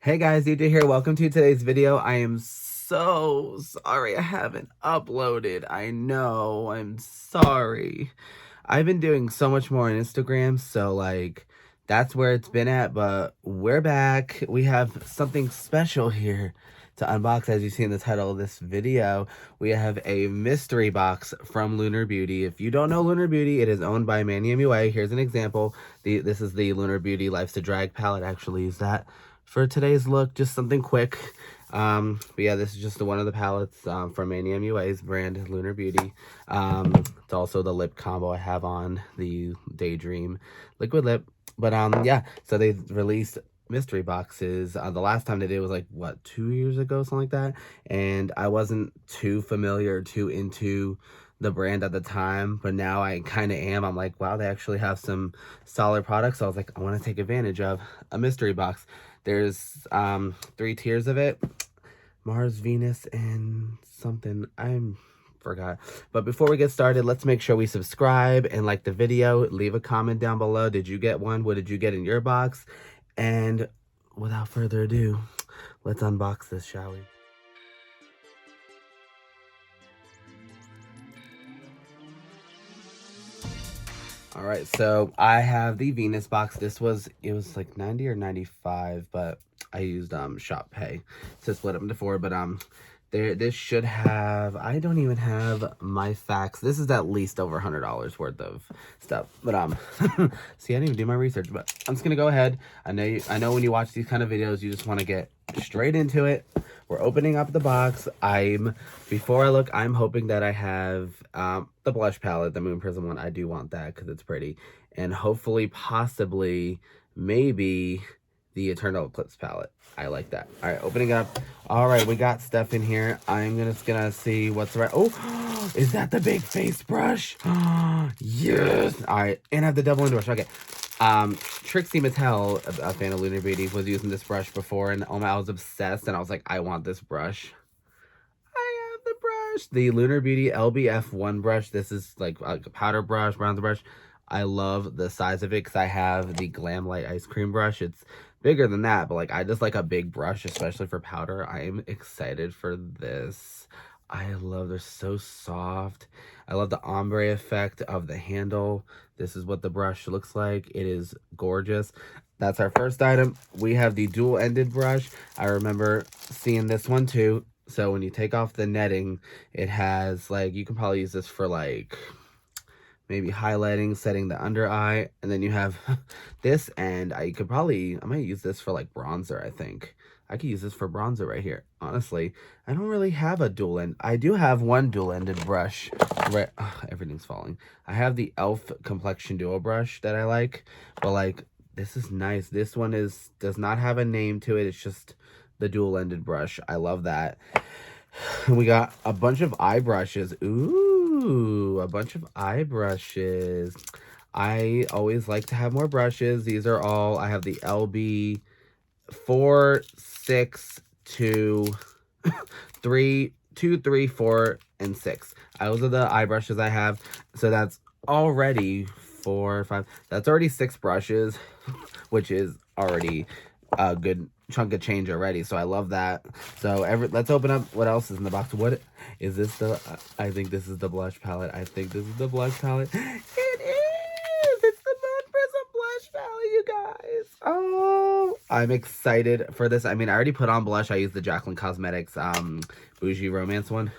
Hey guys, Deejay here. Welcome to today's video. I am so sorry I haven't uploaded. I know, I'm sorry. I've been doing so much more on Instagram, so that's where it's been at, but we're back. We have something special here to unbox. As you see in the title of this video, we have a mystery box from Lunar Beauty. If you don't know Lunar Beauty, it is owned by Manium UA. Here's an example. This is the Lunar Beauty Life's to Drag palette. I actually use that for today's look, just something quick. But yeah, this is just one of the palettes from Manium UA's brand, Lunar Beauty. It's also the lip combo I have on, the Daydream liquid lip. But yeah, so they released mystery boxes. The last time they did was like, what, 2 years ago, something like that? And I wasn't too familiar, too into the brand at the time, but now I kind of am. I'm like, wow, they actually have some solid products. So I was like, I want to take advantage of a mystery box. There's 3 tiers of it: Mars, Venus, and something I forgot. But before we get started, let's make sure we subscribe and like the video. Leave a comment down below. Did you get one? What did you get in your box? And without further ado, let's unbox this, shall we? All right, so I have the Venus box. It was like 90 or 95, but I used Shop Pay to split up into 4. But this should have, I don't even have my facts. This is at least over $100 worth of stuff. But see, I didn't even do my research, but I'm just gonna go ahead. I know when you watch these kind of videos, you just want to get straight into it. We're opening up the box. Before I look, I'm hoping that I have the blush palette, the Moon Prism one. I do want that because it's pretty. And hopefully, possibly, maybe the Eternal Eclipse palette. I like that. All right, opening it up. All right, we got stuff in here. I'm just gonna see what's right. Oh, is that the big face brush? Yes. All right, and I have the double end brush. Okay. Trixie Mattel, a fan of Lunar Beauty, was using this brush before, and oh my, I was obsessed, and I was like, I want this brush. I have the brush. The Lunar Beauty LBF1 brush. This is like a powder brush, bronzer brush. I love the size of it because I have the Glam Light Ice Cream brush. It's bigger than that, but I just like a big brush, especially for powder. I am excited for this. They're so soft. I love the ombre effect of the handle. This is what the brush looks like. It is gorgeous. That's our first item. We have the dual-ended brush. I remember seeing this one too. So when you take off the netting, it has you can probably use this for maybe highlighting, setting the under eye, and then you have this, and I might use this for bronzer. I think I could use this for bronzer right here. Honestly, I don't really have a dual end. I do have one dual-ended brush. Right, everything's falling. I have the e.l.f. Complexion Duo brush that I like, but this is nice. This one does not have a name to it. It's just the dual-ended brush. I love that. We got a bunch of eye brushes. Ooh, a bunch of eye brushes. I always like to have more brushes. These are all, I have the LB 4, 6, 2, 3, 2, 3, 4, and 6. Those are the eye brushes I have. So that's already 4, 5. That's already 6 brushes, which is already a good chunk of change already. So I love that. So let's open up what else is in the box. What is this? I think this is the blush palette. I think this is the blush palette. It is. It's the Moon Prism blush palette, you guys. Oh, I'm excited for this. I mean, I already put on blush. I used the Jaclyn Cosmetics Bougie Romance one.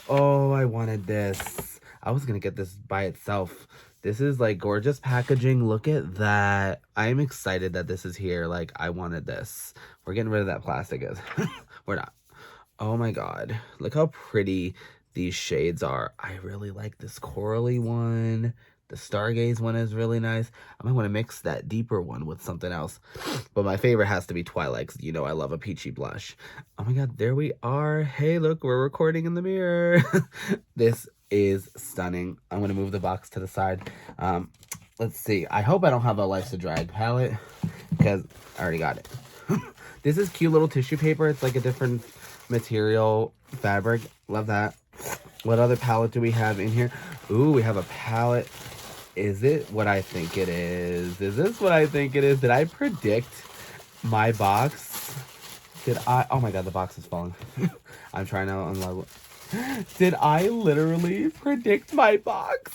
Oh, I wanted this. I was gonna get this by itself. This is gorgeous packaging. Look at that. I'm excited that this is here. I wanted this. We're getting rid of that plastic. We're not. Oh my god. Look how pretty these shades are. I really like this corally one. The Stargaze one is really nice. I might want to mix that deeper one with something else. But my favorite has to be Twilight, because you know I love a peachy blush. Oh my god, there we are. Hey, look, we're recording in the mirror. This is stunning. I'm going to move the box to the side. Let's see. I hope I don't have a Life's to Drag palette, because I already got it. This is cute little tissue paper. It's like a different material fabric. Love that. What other palette do we have in here? Ooh, we have a palette. Is it what I think it is? Is this what I think it is? Did I predict my box? Oh my god, the box is falling. I'm trying to unload. Did I literally predict my box?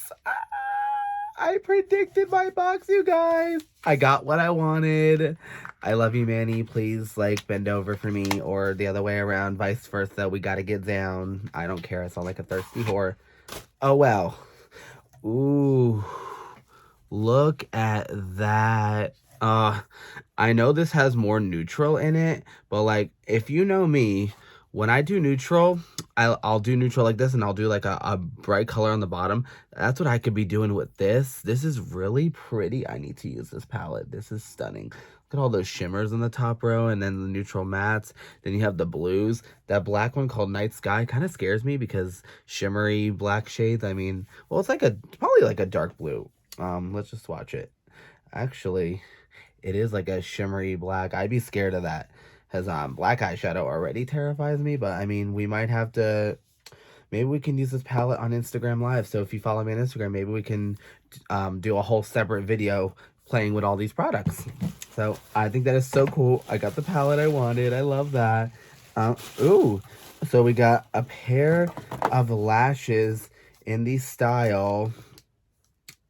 I predicted my box, you guys. I got what I wanted. I love you, Manny. Please, like, bend over for me, or the other way around, vice versa. We gotta get down. I don't care. I sound like a thirsty whore. Oh, well. Ooh. Look at that. I know this has more neutral in it, but, like, if you know me, when I do neutral, I'll do neutral like this, and I'll do like a bright color on the bottom. That's what I could be doing with this. This is really pretty. I need to use this palette. This is stunning. Look at all those shimmers in the top row, and then the neutral mattes. Then you have the blues. That black one called Night Sky kind of scares me because shimmery black shades. I mean, well, it's like probably like a dark blue. Let's just swatch it. Actually, it is like a shimmery black. I'd be scared of that. Because black eyeshadow already terrifies me, but I mean, we might have to, maybe we can use this palette on Instagram Live. So if you follow me on Instagram, maybe we can do a whole separate video playing with all these products. So I think that is so cool. I got the palette I wanted. I love that. Ooh, so we got a pair of lashes in the style.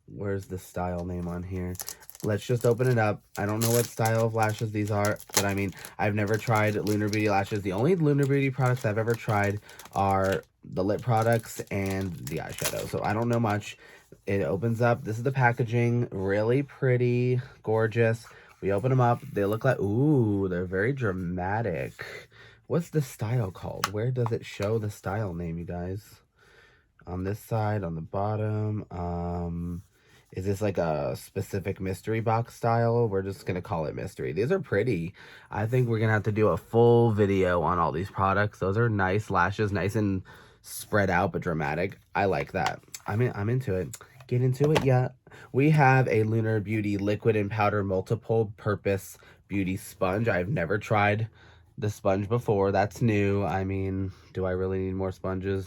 Where's the style name on here? Let's just open it up. I don't know what style of lashes these are, but I mean, I've never tried Lunar Beauty lashes. The only Lunar Beauty products I've ever tried are the lip products and the eyeshadow. So I don't know much. It opens up. This is the packaging. Really pretty, gorgeous. We open them up. They look like, ooh, they're very dramatic. What's the style called? Where does it show the style name, you guys? On this side, on the bottom. Is this like a specific mystery box style? We're just going to call it mystery. These are pretty. I think we're going to have to do a full video on all these products. Those are nice lashes, nice and spread out, but dramatic. I like that. I'm into it. Get into it, yeah. We have a Lunar Beauty liquid and powder multiple purpose beauty sponge. I've never tried the sponge before. That's new. I mean, do I really need more sponges?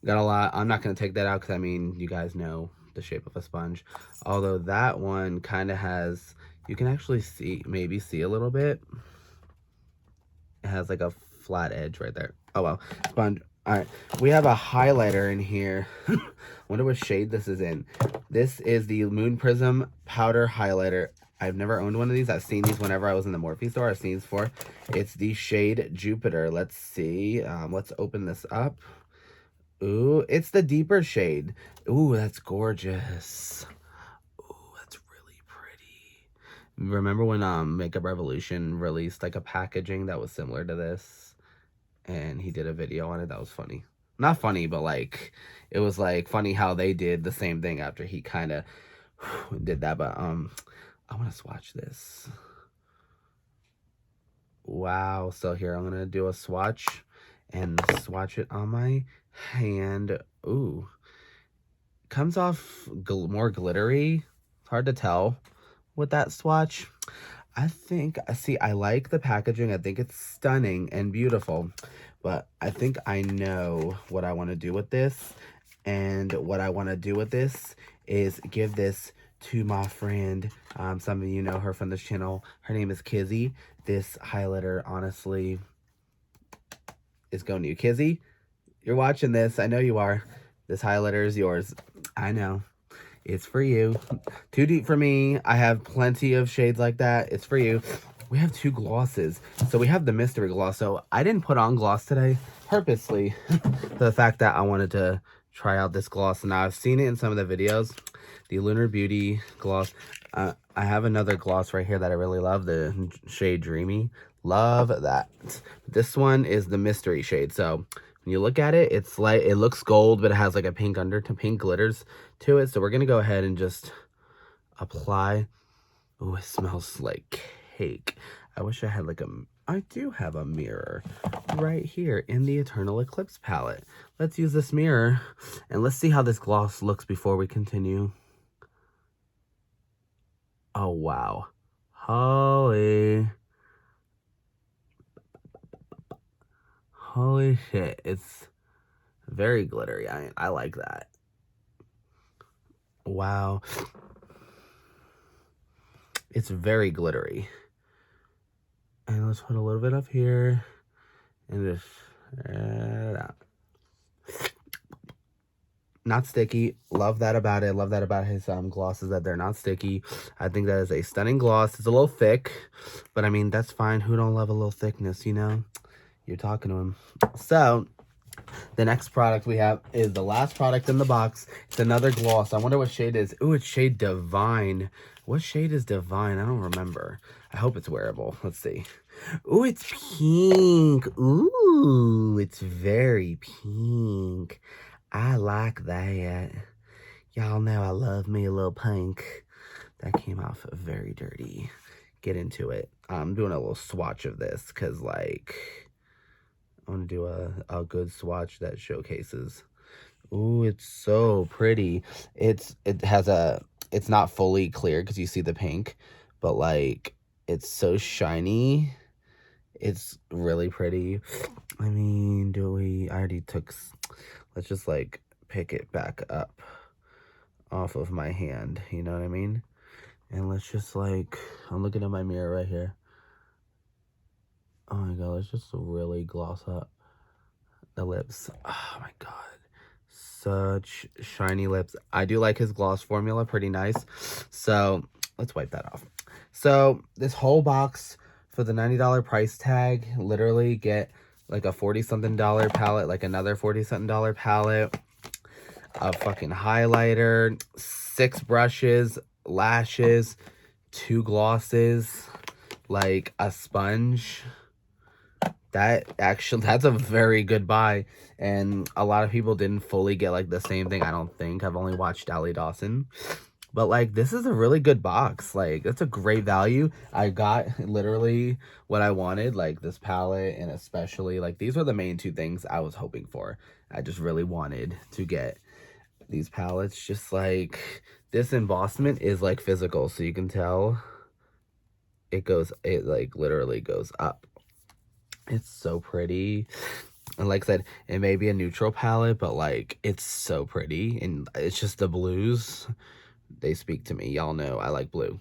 Got a lot. I'm not going to take that out because, I mean, you guys know the shape of a sponge. Although that one kind of has, you can actually maybe see a little bit. It has like a flat edge right there. Oh, well. Sponge. All right. We have a highlighter in here. Wonder what shade this is in. This is the Moon Prism Powder Highlighter. I've never owned one of these. I've seen these whenever I was in the Morphe store. I've seen these before. It's the shade Jupiter. Let's see. Let's open this up. Ooh, it's the deeper shade. Ooh, that's gorgeous. Ooh, that's really pretty. Remember when Makeup Revolution released like a packaging that was similar to this? And he did a video on it. That was funny. Not funny, but like, it was like funny how they did the same thing after he kind of did that. But I want to swatch this. Wow. So here, I'm going to do a swatch and swatch it on my hand. Ooh. Comes off more glittery. It's hard to tell with that swatch. I think, see, I like the packaging. I think it's stunning and beautiful. But I think I know what I want to do with this. And what I want to do with this is give this to my friend. Some of you know her from this channel. Her name is Kizzy. This highlighter, honestly, is going to you. Kizzy, you're watching this. I know you are. This highlighter is yours. I know. It's for you. Too deep for me. I have plenty of shades like that. It's for you. We have two glosses. So we have the mystery gloss. So I didn't put on gloss today purposely for the fact that I wanted to try out this gloss. Now I've seen it in some of the videos. The Lunar Beauty gloss. I have another gloss right here that I really love. The shade Dreamy. Love that. This one is the mystery shade. So when you look at it, it's like, it looks gold, but it has like a pink undertone, pink glitters to it. So we're going to go ahead and just apply. Oh, it smells like cake. I wish I had like I do have a mirror right here in the Eternal Eclipse palette. Let's use this mirror and let's see how this gloss looks before we continue. Oh, wow. Holy shit. It's very glittery. I like that. Wow. It's very glittery. And let's put a little bit up here and just that. Not sticky. Love that about it. Love that about his glosses, that they're not sticky. I think that is a stunning gloss. It's a little thick, but I mean, that's fine. Who don't love a little thickness, you know? You're talking to him. So the next product we have is the last product in the box. It's another gloss. I wonder what shade it is. Ooh, it's shade Divine. What shade is Divine? I don't remember. I hope it's wearable. Let's see. Ooh, it's pink. Ooh, it's very pink. I like that. Y'all know I love me a little pink. That came off very dirty. Get into it. I'm doing a little swatch of this because, like, I want to do a good swatch that showcases. Ooh, it's so pretty. It's not fully clear because you see the pink, but like it's so shiny. It's really pretty. I mean, I already took, let's just like pick it back up off of my hand, you know what I mean? And let's just like, I'm looking at my mirror right here. Oh my god, let's just really gloss up the lips. Oh my god, such shiny lips. I do like his gloss formula, pretty nice. So let's wipe that off. So this whole box for the $90 price tag, literally get like a $40-something palette, like another $40-something palette, a fucking highlighter, 6 brushes, lashes, 2 glosses, like a sponge. That's a very good buy, and a lot of people didn't fully get like the same thing. I don't think. I've only watched Allie Dawson, but like this is a really good box. Like that's a great value. I got literally what I wanted, like this palette, and especially like these were the main 2 things I was hoping for. I just really wanted to get these palettes. Just like this embossment is like physical, so you can tell it like literally goes up. It's so pretty. And like I said, it may be a neutral palette, but like it's so pretty. And it's just the blues, they speak to me. Y'all know I like blue.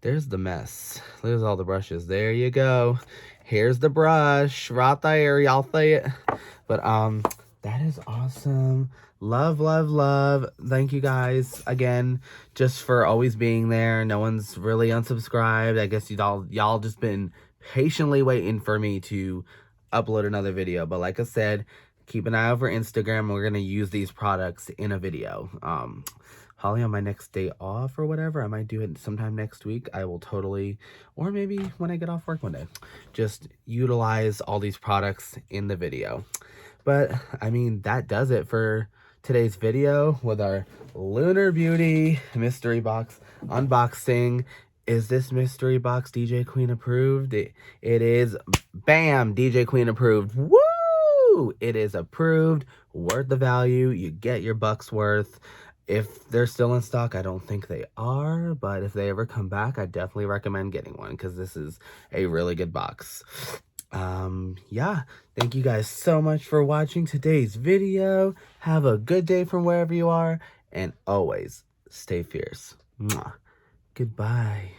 There's the mess. There's all the brushes. There you go. Here's the brush right there. Y'all see it? But that is awesome. Love, love, love. Thank you guys again just for always being there. No one's really unsubscribed. I guess y'all just been patiently waiting for me to upload another video. But like I said, keep an eye out for Instagram. We're gonna use these products in a video. Probably on my next day off or whatever. I might do it sometime next week. I will totally, or maybe when I get off work one day, just utilize all these products in the video. But I mean, that does it for today's video with our Lunar Beauty mystery box unboxing. Is this mystery box DJ Queen approved? It is. Bam! DJ Queen approved. Woo! It is approved. Worth the value. You get your buck's worth. If they're still in stock, I don't think they are. But if they ever come back, I definitely recommend getting one because this is a really good box. Yeah, thank you guys so much for watching today's video. Have a good day from wherever you are, and always stay fierce. Mwah. Goodbye.